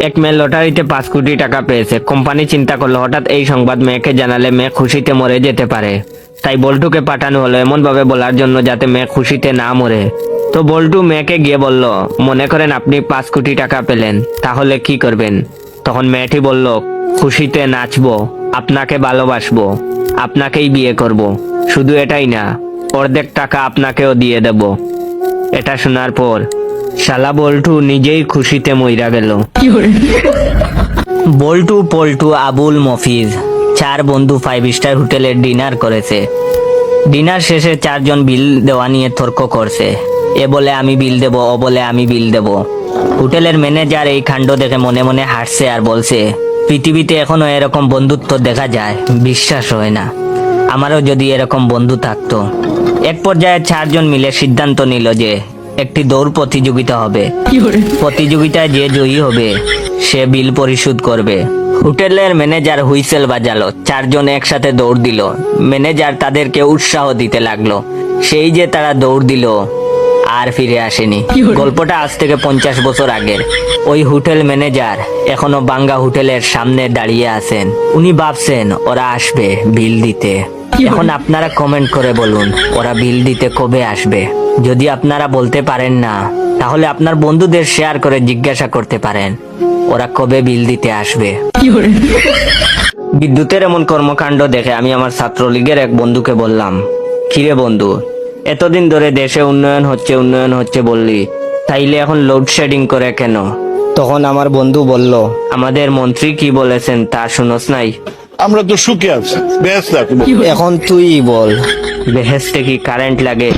এক মেয়ে লটারিতে 5 কোটি টাকা পেয়েছে। কোম্পানি চিন্তা করলো হঠাৎ এই সংবাদ মেয়েকে জানালে মেয়ে খুশিতে মরে যেতে পারে। তাই বল্টুকে পাঠানো হলো এমন ভাবে বলার জন্য যাতে মেয়ে খুশিতে না মরে। তো বল্টু মেয়েকে গিয়ে বলল, মনে করেন আপনি 5 কোটি টাকা পেলেন, তাহলে কি করবেন? তখন মেয়েটি বলল, খুশিতে নাচবো, আপনাকে ভালোবাসবো, আপনাকেই বিয়ে করব। শুধু এটাই না, অর্ধেক টাকা আপনাকেও দিয়ে দেব। এটা শোনার পর শালা বল্টু নিজেই খুশিতে মইরা গেল। বল্টু, পল্টু, আবুল, মফিজ 4 বন্ধু 5 স্টার হোটেলে ডিনার করেছে। ডিনার শেষে 4 জন বিল দেওয়া নিয়ে তর্ক করছে। এ বলে আমি বিল দেব, ও বলে আমি বিল দেব। হোটেলের ম্যানেজার এই কাণ্ড দেখে মনে মনে হাসছে আর বলছে, পৃথিবীতে এখনো এরকম বন্ধুত্ব দেখা যায়, বিশ্বাস হয় না। আমারও যদি এরকম বন্ধু থাকতো। এক পর্যায়ে 4 জন মিলে সিদ্ধান্ত নিল যে একটি দৌড় প্রতিযোগিতা হবে। প্রতিযোগিতায় যে জয়ী হবে সে বিল পরিশোধ করবে। হোটেলের ম্যানেজার হুইসেল বাজালো। 4 জন একসাথে দৌড় দিল। ম্যানেজার তাদেরকে উৎসাহ দিতে লাগলো। সেই যে তারা দৌড় দিল আর ফিরে আসেনি। গল্পটা আজ থেকে 50 বছর আগের। ওই হোটেল ম্যানেজার এখনো বাঙ্গা হোটেলের সামনে দাঁড়িয়ে আছেন। উনি ভাবছেন ওরা আসবে বিল দিতে। এখন আপনারা কমেন্ট করে বলুন ওরা বিল দিতে কবে আসবে। যদি আপনারা বলতে পারেন না, তাহলে আপনার বন্ধুদের শেয়ার করে জিজ্ঞাসা করতে পারেন ওরা কবে বিল দিতে আসবে। বিদ্যুতের এমন কর্মকাণ্ড দেখে আমি আমার ছাত্রলীগের এক বন্ধুকে বললাম, কিরে বন্ধু, এতদিন ধরে দেশে উন্নয়ন হচ্ছে বললি, তাইলে এখন লোডশেডিং করে কেন? তখন আমার বন্ধু বলল, আমাদের মন্ত্রী কি বলেছেন তা শুনোস নাই? আমরা তো সুখে আছি, বেশ থাকবো। এখন তুই বল, বেহেশতে কি কারেন্ট লাগে?